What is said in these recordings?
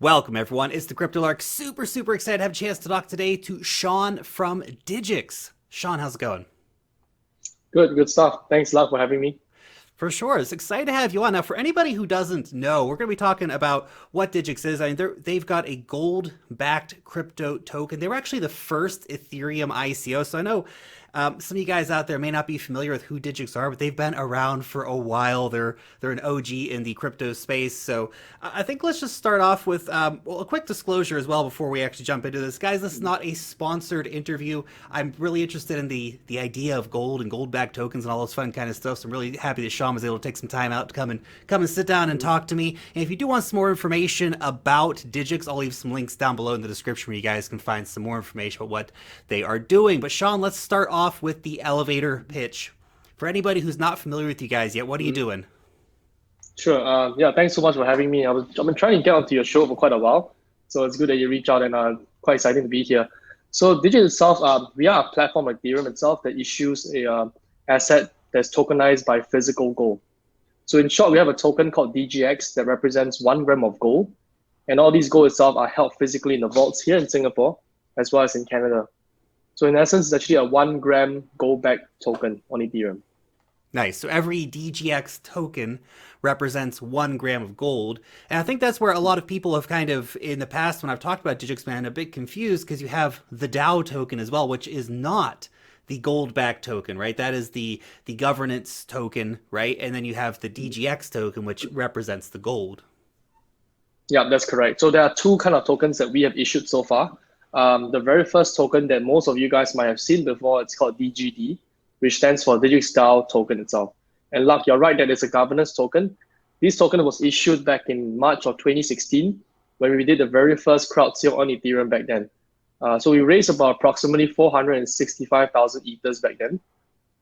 Welcome, everyone. It's the Crypto Lark. Super excited to have a chance to talk today to Shaun from DIGIX. Shaun, how's it going? Good stuff. Thanks, Lark, for having me. For sure. It's excited to have you on. Now, for anybody who doesn't know, we're going to be talking about what DIGIX is. I mean, they've got a gold-backed crypto token. They were actually the first Ethereum ICO. So I know some of you guys out there may not be familiar with who DIGIX are, but they've been around for a while. They're an OG in the crypto space. So I think let's just start off with a quick disclosure as well before we actually jump into this. Guys, this is not a sponsored interview. I'm really interested in the idea of gold and gold-backed tokens and all those fun kind of stuff. So I'm really happy that Shaun was able to take some time out to come and sit down and talk to me. And if you do want some more information about DIGIX, I'll leave some links down below in the description where you guys can find some more information about what they are doing. But Shaun, let's start off with the elevator pitch. For anybody who's not familiar with you guys yet, what are you doing? Sure. Yeah, thanks so much for having me. I've been trying to get onto your show for quite a while, so it's good that you reach out and quite exciting to be here. So Digit itself, we are a platform like Ethereum itself that issues a asset that's tokenized by physical gold. So in short, we have a token called DGX that represents 1 gram of gold, and all these gold itself are held physically in the vaults here in Singapore as well as in Canada. So in essence, it's actually a 1 gram gold-backed token on Ethereum. Nice. So every DGX token represents 1 gram of gold. And I think that's where a lot of people have kind of, in the past, when I've talked about DIGIX, been a bit confused because you have the DAO token as well, which is not the gold-backed token, right? That is the governance token, right? And then you have the DGX token, which represents the gold. Yeah, that's correct. So there are two kind of tokens that we have issued so far. The very first token that most of you guys might have seen before, it's called DGD, which stands for DIGIX DAO token itself. And Luck, you're right that it's a governance token. This token was issued back in March of 2016 when we did the very first crowd sale on Ethereum back then. So we raised about approximately 465,000 Ethers back then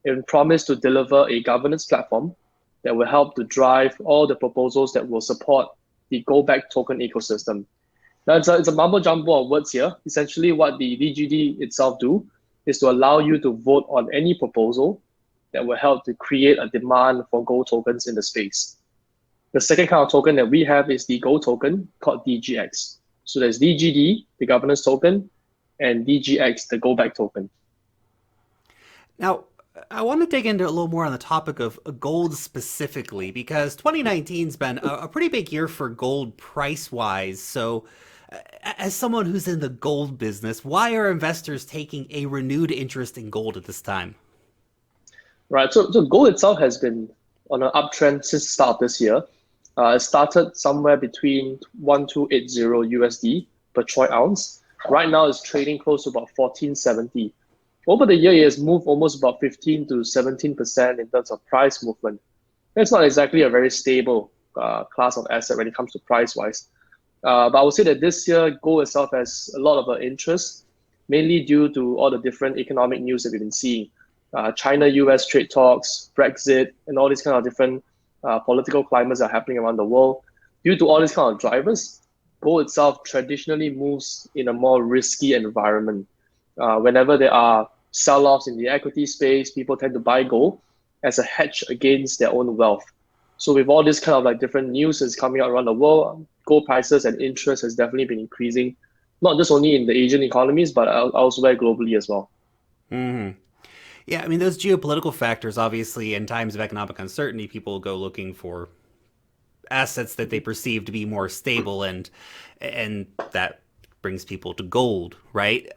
and promised to deliver a governance platform that will help to drive all the proposals that will support the go back token ecosystem. Now, it's a mumbo jumbo of words here. Essentially, what the DGD itself do is to allow you to vote on any proposal that will help to create a demand for gold tokens in the space. The second kind of token that we have is the gold token called DGX. So there's DGD, the governance token, and DGX, the go back token. Now, I want to dig into a little more on the topic of gold specifically, because 2019's been a pretty big year for gold price-wise. So as someone who's in the gold business, why are investors taking a renewed interest in gold at this time? Right, so gold itself has been on an uptrend since the start of this year. It started somewhere between 1280 USD per troy ounce. Right now it's trading close to about 1470. Over the year, it has moved almost about 15 to 17% in terms of price movement. That's not exactly a very stable class of asset when it comes to price-wise. But I would say that this year, gold itself has a lot of interest, mainly due to all the different economic news that we've been seeing. China-US trade talks, Brexit, and all these kind of different political climates are happening around the world. Due to all these kind of drivers, gold itself traditionally moves in a more risky environment. Whenever there are sell-offs in the equity space, people tend to buy gold as a hedge against their own wealth. So with all this kind of like different news that's coming out around the world, gold prices and interest has definitely been increasing, not just only in the Asian economies, but elsewhere globally as well. Mm-hmm. Yeah, I mean, those geopolitical factors, obviously, in times of economic uncertainty, people go looking for assets that they perceive to be more stable, and that brings people to gold, right?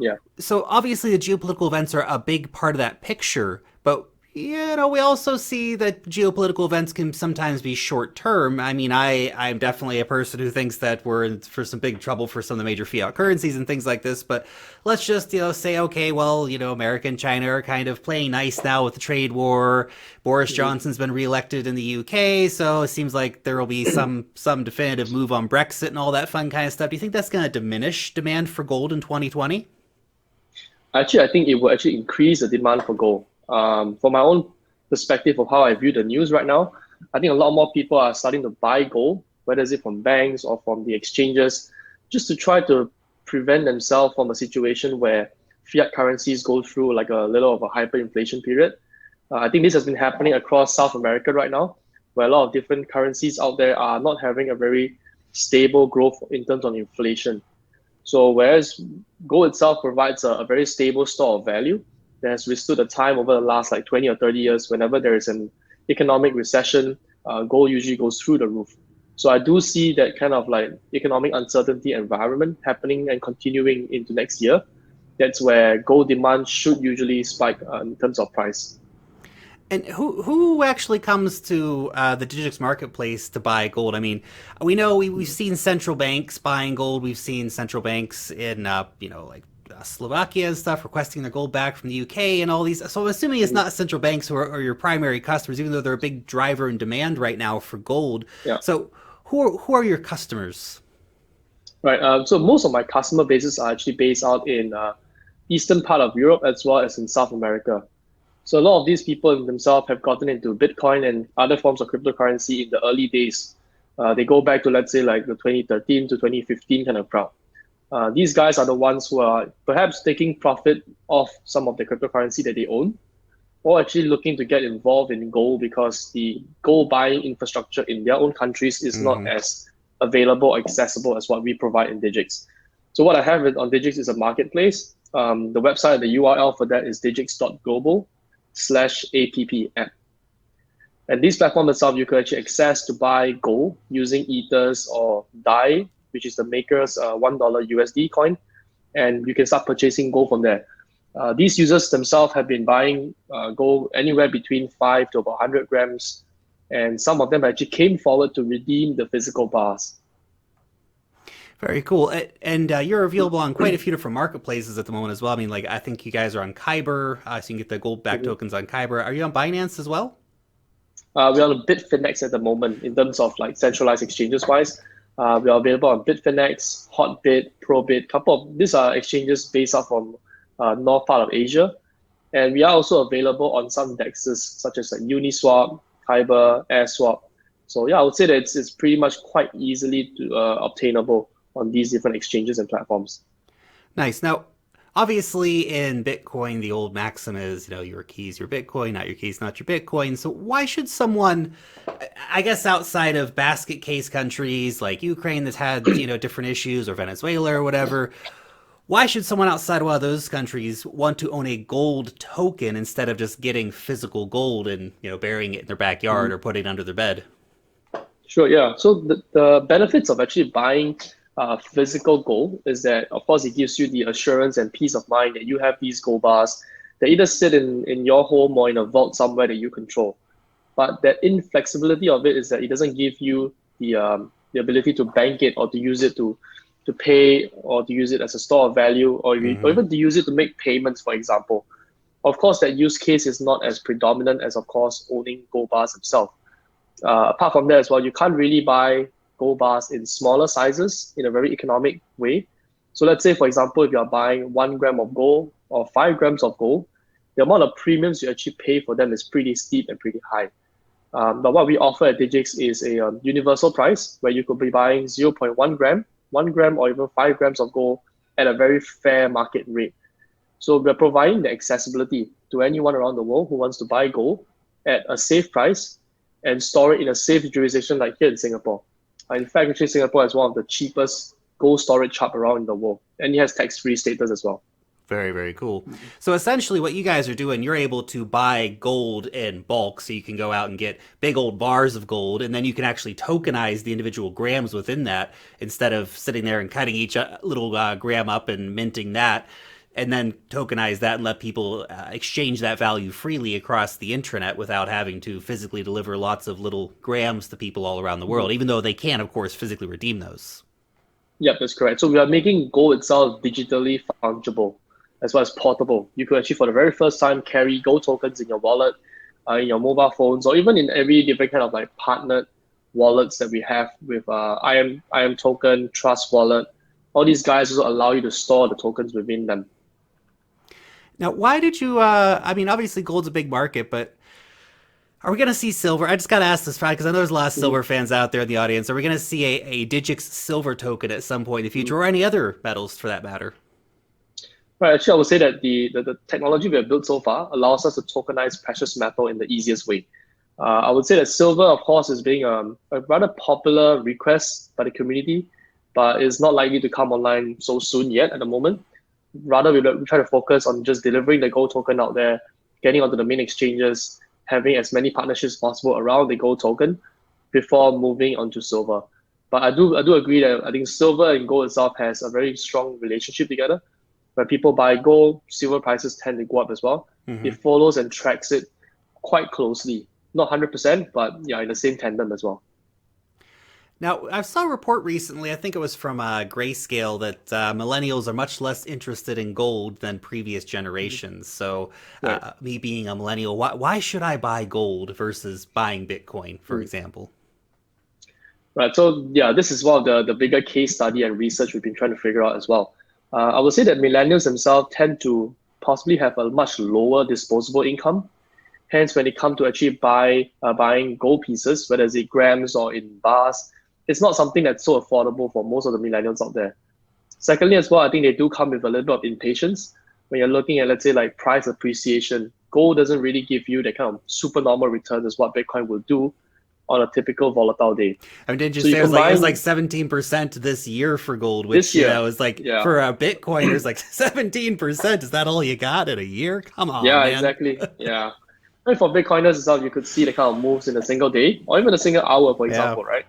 Yeah. So obviously the geopolitical events are a big part of that picture, but we also see that geopolitical events can sometimes be short term. I mean, I'm definitely a person who thinks that we're in for some big trouble for some of the major fiat currencies and things like this. But let's just, say, okay, well, America and China are kind of playing nice now with the trade war. Boris Johnson's been reelected in the UK, so it seems like there will be some definitive move on Brexit and all that fun kind of stuff. Do you think that's going to diminish demand for gold in 2020? Actually, I think it will actually increase the demand for gold. From my own perspective of how I view the news right now, I think a lot more people are starting to buy gold, whether it's from banks or from the exchanges, just to try to prevent themselves from a situation where fiat currencies go through like a little of a hyperinflation period. I think this has been happening across South America right now, where a lot of different currencies out there are not having a very stable growth in terms of inflation. So whereas gold itself provides a very stable store of value that has withstood the time over the last like 20 or 30 years, whenever there is an economic recession, gold usually goes through the roof. So I do see that kind of like economic uncertainty environment happening and continuing into next year. That's where gold demand should usually spike in terms of price. And who actually comes to the DIGIX marketplace to buy gold? I mean, we know we've seen central banks buying gold. We've seen central banks in like Slovakia and stuff requesting their gold back from the UK and all these. So I'm assuming it's not central banks who are your primary customers, even though they're a big driver in demand right now for gold. Yeah. So who are your customers? Right. So most of my customer bases are actually based out in eastern part of Europe as well as in South America. So a lot of these people themselves have gotten into Bitcoin and other forms of cryptocurrency in the early days. They go back to, let's say, like the 2013 to 2015 kind of crowd. These guys are the ones who are perhaps taking profit off some of the cryptocurrency that they own, or actually looking to get involved in gold because the gold buying infrastructure in their own countries is not as available or accessible as what we provide in DIGIX. So what I have on DIGIX is a marketplace. The website, the URL for that is digix.global/app app. And this platform itself, you could actually access to buy gold using Ethers or DAI, which is the maker's $1 USD coin, and you can start purchasing gold from there. These users themselves have been buying gold anywhere between 5 to about 100 grams, and some of them actually came forward to redeem the physical bars. Very cool. And you're available on quite a few different marketplaces at the moment as well. I mean, like, I think you guys are on Kyber, so you can get the gold-backed tokens on Kyber. Are you on Binance as well? We're on Bitfinex at the moment in terms of like centralized exchanges wise. We are available on Bitfinex, Hotbit, Probit. Couple of these are exchanges based out from north part of Asia, and we are also available on some dexes such as like Uniswap, Kyber, AirSwap. So yeah, I would say that it's pretty much quite easily obtainable on these different exchanges and platforms. Nice. Now, obviously, in Bitcoin, the old maxim is, your keys, your Bitcoin, not your keys, not your Bitcoin. So why should someone, I guess, outside of basket case countries like Ukraine that's had, different issues, or Venezuela or whatever, why should someone outside of one of those countries want to own a gold token instead of just getting physical gold and, burying it in their backyard or putting it under their bed? Sure, yeah. So the benefits of actually buying physical gold is that, of course, it gives you the assurance and peace of mind that you have these gold bars that either sit in your home or in a vault somewhere that you control. But that inflexibility of it is that it doesn't give you the ability to bank it or to use it to pay or to use it as a store of value or even to use it to make payments, for example. Of course, that use case is not as predominant as, of course, owning gold bars itself. Apart from that as well, you can't really buy gold bars in smaller sizes in a very economic way. So let's say, for example, if you're buying 1 gram of gold or 5 grams of gold, the amount of premiums you actually pay for them is pretty steep and pretty high. But what we offer at DIGIX is a universal price where you could be buying 0.1 gram, 1 gram, or even 5 grams of gold at a very fair market rate. So we're providing the accessibility to anyone around the world who wants to buy gold at a safe price and store it in a safe jurisdiction like here in Singapore. In fact, actually, Singapore is one of the cheapest gold storage hub around in the world, and it has tax-free status as well. Very, very cool. So essentially what you guys are doing, you're able to buy gold in bulk, so you can go out and get big old bars of gold, and then you can actually tokenize the individual grams within that instead of sitting there and cutting each little gram up and minting that, and then tokenize that and let people exchange that value freely across the intranet without having to physically deliver lots of little grams to people all around the world, even though they can, of course, physically redeem those. Yep, that's correct. So we are making gold itself digitally fungible as well as portable. You could actually, for the very first time, carry gold tokens in your wallet, in your mobile phones, or even in every different kind of like partnered wallets that we have with I am Token, Trust Wallet. All these guys also allow you to store the tokens within them. Now, why did you, I mean, obviously gold's a big market, but are we going to see silver? I just got to ask this, because I know there's a lot of silver fans out there in the audience. Are we going to see a DIGIX silver token at some point in the future, or any other metals for that matter? Right, actually, I would say that the technology we have built so far allows us to tokenize precious metal in the easiest way. I would say that silver, of course, is being a rather popular request by the community, but it's not likely to come online so soon yet at the moment. Rather, we try to focus on just delivering the gold token out there, getting onto the main exchanges, having as many partnerships possible around the gold token before moving on to silver. But I do agree that I think silver and gold itself has a very strong relationship together. When people buy gold, silver prices tend to go up as well. Mm-hmm. It follows and tracks it quite closely. Not 100%, but yeah, in the same tandem as well. Now, I saw a report recently, I think it was from Grayscale, that millennials are much less interested in gold than previous generations. So, Right. me being a millennial, why should I buy gold versus buying Bitcoin, for example? Right. So yeah, this is one of the bigger case study and research we've been trying to figure out as well. I would say that millennials themselves tend to possibly have a much lower disposable income. Hence, when it comes to actually buying gold pieces, whether it's in grams or in bars, it's not something that's so affordable for most of the millennials out there. Secondly, as well, I think they do come with a little bit of impatience. When you're looking at, let's say, like price appreciation, gold doesn't really give you that kind of super normal return as what Bitcoin will do on a typical volatile day. I mean, didn't you So you say it was like combine 17% this year for gold, this which, year, is like yeah, for a Bitcoin, there's like 17%. Is that all you got in a year? Come on, yeah, man. exactly, yeah. And for Bitcoiners itself, you could see the kind of moves in a single day or even a single hour, for Yeah. example, right?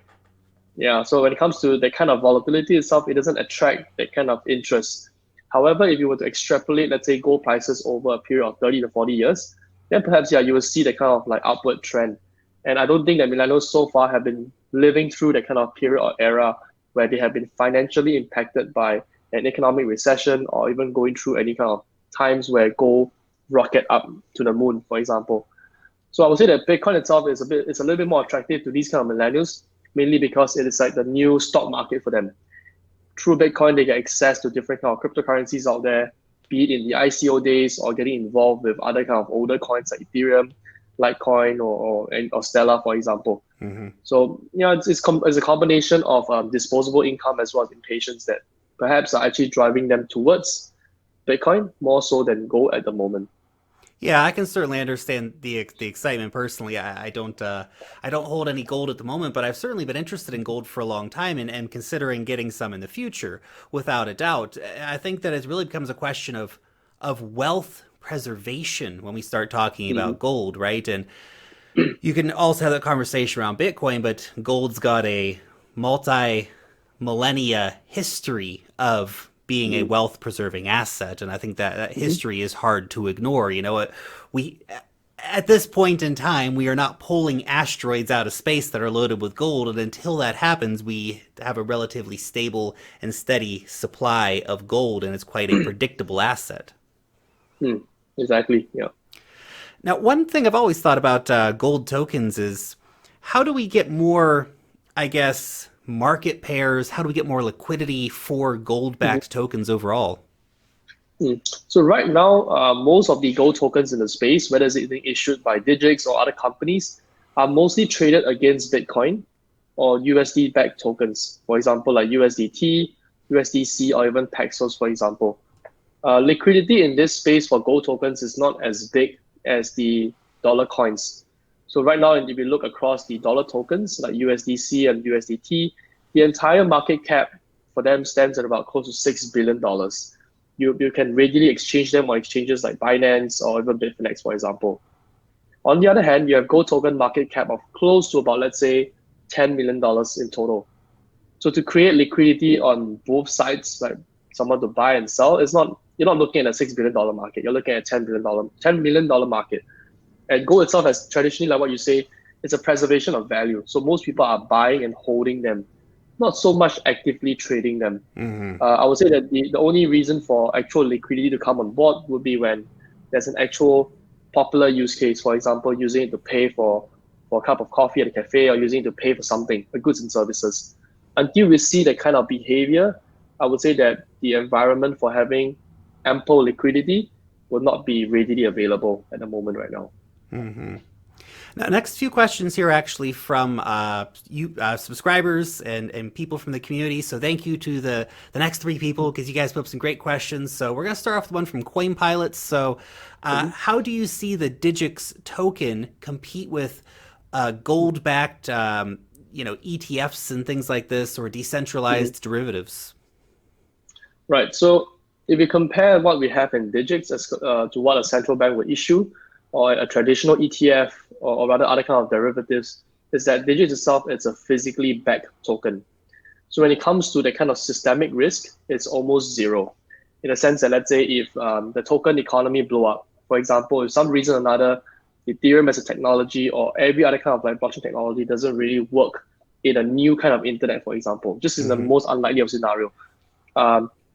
Yeah, so when it comes to the kind of volatility itself, it doesn't attract that kind of interest. However, if you were to extrapolate, let's say, gold prices over a period of 30 to 40 years, then perhaps, yeah, you will see the kind of like upward trend. And I don't think that millennials so far have been living through that kind of period or era where they have been financially impacted by an economic recession or even going through any kind of times where gold rocket up to the moon, for example. So I would say that Bitcoin itself it's a little bit more attractive to these kind of millennials, mainly because it is like the new stock market for them. Through Bitcoin, they get access to different kind of cryptocurrencies out there, be it in the ICO days or getting involved with other kind of older coins like Ethereum, Litecoin, or Stellar, for example. Hmm. So yeah, it's a combination of disposable income as well as impatience that perhaps are actually driving them towards Bitcoin more so than gold at the moment. Yeah, I can certainly understand the excitement personally. I don't hold any gold at the moment, but I've certainly been interested in gold for a long time and considering getting some in the future, without a doubt. I think that it really becomes a question of wealth preservation when we start talking Mhm. about gold, right? And you can also have that conversation around Bitcoin, but gold's got a multi millennia history of being a Mhm. wealth preserving asset, and I think that Mhm. history is hard to ignore. We at this point in time, we are not pulling asteroids out of space that are loaded with gold, and until that happens, we have a relatively stable and steady supply of gold, and it's quite a predictable asset. Mm, exactly. Yeah. Now, one thing I've always thought about gold tokens is how do we get more, I guess, market pairs? How do we get more liquidity for gold Mhm. backed tokens overall? So right now, most of the gold tokens in the space, whether it's being issued by DIGIX or other companies, are mostly traded against Bitcoin or USD-backed tokens. For example, like USDT, USDC, or even Paxos, for example. Liquidity in this space for gold tokens is not as big as the dollar coins. So right now, if you look across the dollar tokens like USDC and USDT, the entire market cap for them stands at about close to $6 billion. You can readily exchange them on exchanges like Binance or even Bitfinex, for example. On the other hand, you have gold token market cap of close to about, let's say, $10 million in total. So to create liquidity on both sides, like someone to buy and sell, it's not you're not looking at a $6 billion market. You're looking at a $10 million market. And gold itself has traditionally, like what you say, it's a preservation of value. So most people are buying and holding them, not so much actively trading them. Hmm. I would say that the only reason for actual liquidity to come on board would be when there's an actual popular use case. For example, using it to pay for a cup of coffee at a cafe or using it to pay for something, for goods and services. Until we see that kind of behavior, I would say that the environment for having ample liquidity will not be readily available at the moment right now. Hmm. Now, next few questions here are actually from you subscribers and people from the community. So thank you to the next three people because you guys put up some great questions. So we're gonna start off with one from Coin Pilots. So Mhm. how do you see the DIGIX token compete with gold-backed, ETFs and things like this, or decentralized derivatives? Right. So if you compare what we have in DIGIX to what a central bank would issue, or a traditional ETF, or rather other kind of derivatives, is that DIGIX itself is a physically backed token. So when it comes to the kind of systemic risk, it's almost zero. In the sense that, let's say, if the token economy blow up, for example, if some reason or another, Ethereum as a technology or every other kind of like blockchain technology doesn't really work in a new kind of internet, for example, just in the most unlikely of scenario,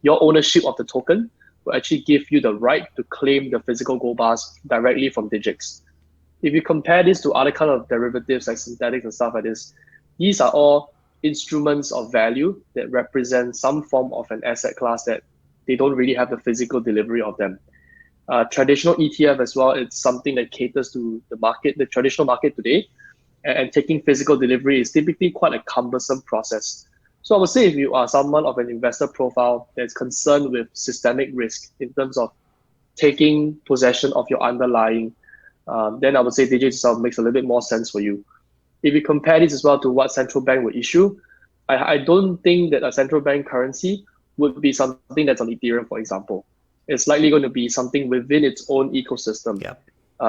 your ownership of the token will actually give you the right to claim the physical gold bars directly from DIGIX. If you compare this to other kind of derivatives like synthetics and stuff like this, these are all instruments of value that represent some form of an asset class that they don't really have the physical delivery of them. Traditional ETF as well, it's something that caters to the market, the traditional market today, and taking physical delivery is typically quite a cumbersome process. So I would say if you are someone of an investor profile that's concerned with systemic risk in terms of taking possession of your underlying, then I would say DIGIX itself makes a little bit more sense for you. If you compare this as well to what central bank would issue, I don't think that a central bank currency would be something that's on Ethereum, for example. It's likely going to be something within its own ecosystem. Yep.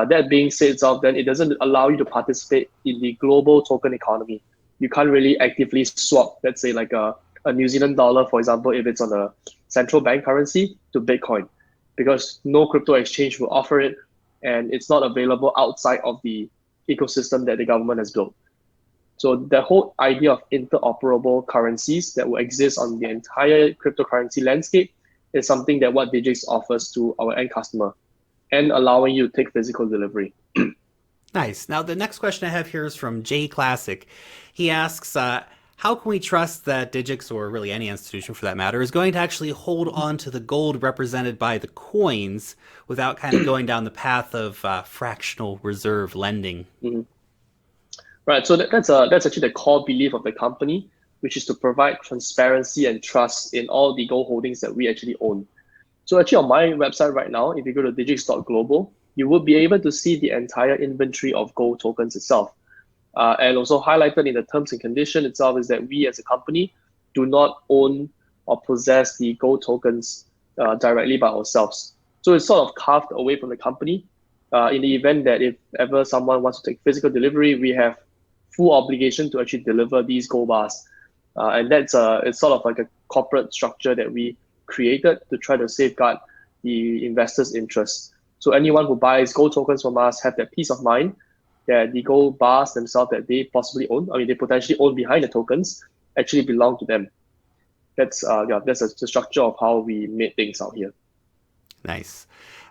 That being said itself, then it doesn't allow you to participate in the global token economy. You can't really actively swap, let's say like a New Zealand dollar, for example, if it's on a central bank currency to Bitcoin, because no crypto exchange will offer it, and it's not available outside of the ecosystem that the government has built. So the whole idea of interoperable currencies that will exist on the entire cryptocurrency landscape is something that what DIGIX offers to our end customer, and allowing you to take physical delivery. Nice. Now, the next question I have here is from J Classic. He asks, how can we trust that DIGIX, or really any institution for that matter, is going to actually hold on to the gold represented by the coins without kind of going down the path of fractional reserve lending? Right. So that's actually the core belief of the company, which is to provide transparency and trust in all the gold holdings that we actually own. So actually on my website right now, if you go to digix.global, you will be able to see the entire inventory of gold tokens itself. And also highlighted in the terms and condition itself is that we as a company do not own or possess the gold tokens directly by ourselves. So it's sort of carved away from the company. In the event that if ever someone wants to take physical delivery, we have full obligation to actually deliver these gold bars. And it's sort of like a corporate structure that we created to try to safeguard the investors' interests. So anyone who buys gold tokens from us have that peace of mind that the gold bars themselves that they possibly own, I mean, they potentially own behind the tokens, actually belong to them. That's the structure of how we made things out here. Nice.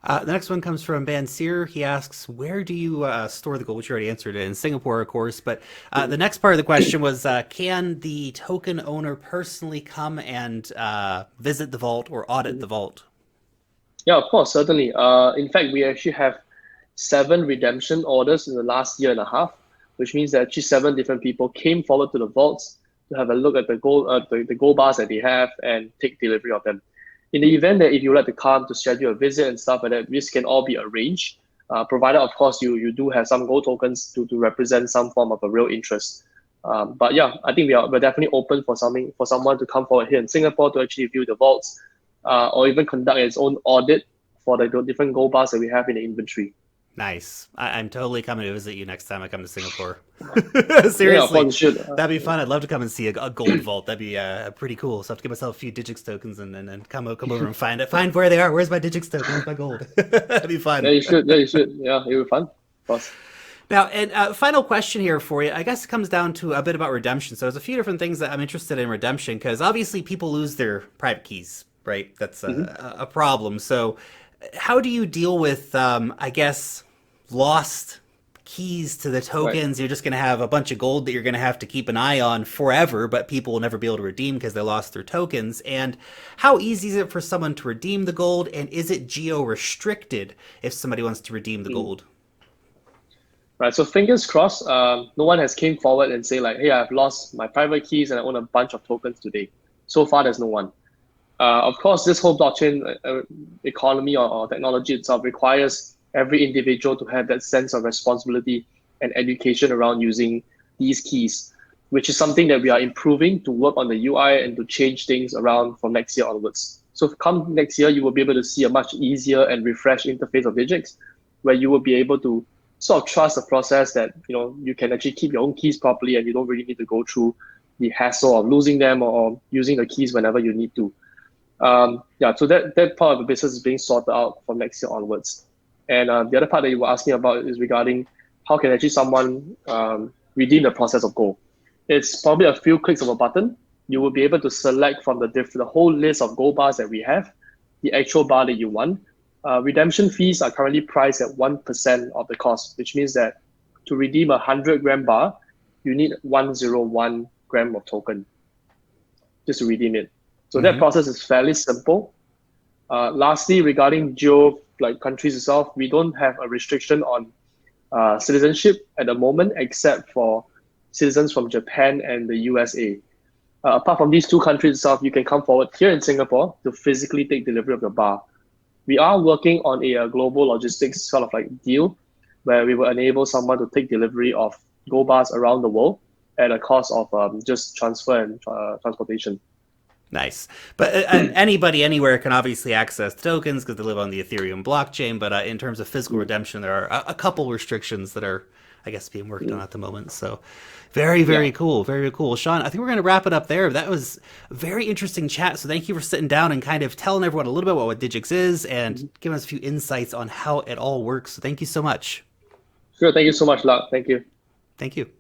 The next one comes from Bansir. He asks, where do you store the gold? Which you already answered, in Singapore, of course. But the next part of the question was, can the token owner personally come and visit the vault or audit the vault? Yeah, of course, certainly. In fact, we actually have 7 redemption orders in the last year and a half, which means that actually 7 different people came forward to the vaults to have a look at the gold bars that they have and take delivery of them. In the event that if you would like to come to schedule a visit and stuff like that, this can all be arranged, provided, of course, you do have some gold tokens to represent some form of a real interest. But yeah, I think we're definitely open for someone to come forward here in Singapore to actually view the vaults, or even conduct its own audit for the different gold bars that we have in the inventory. Nice. I'm totally coming to visit you next time I come to Singapore. Seriously, yeah, that'd be fun. I'd love to come and see a gold vault. That'd be pretty cool. So I have to give myself a few DIGIX tokens and come over and find where they are. Where's my DIGIX token? Where's my gold? That'd be fun. Yeah, you should. Yeah, it would be fun. Of course. Now, and final question here for you. I guess it comes down to a bit about redemption. So there's a few different things that I'm interested in redemption, because obviously people lose their private keys, right? That's a problem. So how do you deal with, I guess, lost keys to the tokens? Right. You're just going to have a bunch of gold that you're going to have to keep an eye on forever, but people will never be able to redeem because they lost their tokens. And how easy is it for someone to redeem the gold? And is it geo-restricted if somebody wants to redeem the gold? Right, so fingers crossed, no one has came forward and say like, hey, I've lost my private keys and I own a bunch of tokens today. So far, there's no one. Of course, this whole blockchain economy or technology itself requires every individual to have that sense of responsibility and education around using these keys, which is something that we are improving to work on the UI and to change things around from next year onwards. So come next year, you will be able to see a much easier and refreshed interface of DIGIX, where you will be able to sort of trust the process that you can actually keep your own keys properly and you don't really need to go through the hassle of losing them or using the keys whenever you need to. So that part of the business is being sorted out from next year onwards. And the other part that you were asking about is regarding how can actually someone redeem the process of gold. It's probably a few clicks of a button. You will be able to select from the whole list of gold bars that we have, the actual bar that you want. Redemption fees are currently priced at 1% of the cost, which means that to redeem a 100-gram bar, you need 101 gram of token just to redeem it. So that process is fairly simple. Lastly, regarding countries itself, we don't have a restriction on citizenship at the moment, except for citizens from Japan and the USA. Apart from these two countries itself, you can come forward here in Singapore to physically take delivery of your bar. We are working on a global logistics sort of like deal where we will enable someone to take delivery of gold bars around the world at a cost of just transfer and transportation. Nice. But anybody anywhere can obviously access tokens because they live on the Ethereum blockchain. But in terms of physical redemption, there are a couple restrictions that are, I guess, being worked on at the moment. So very cool. Very cool. Shaun, I think we're going to wrap it up there. That was a very interesting chat. So thank you for sitting down and kind of telling everyone a little bit about what DIGIX is and giving us a few insights on how it all works. So thank you so much. Sure. Thank you so much, Lark. Thank you. Thank you.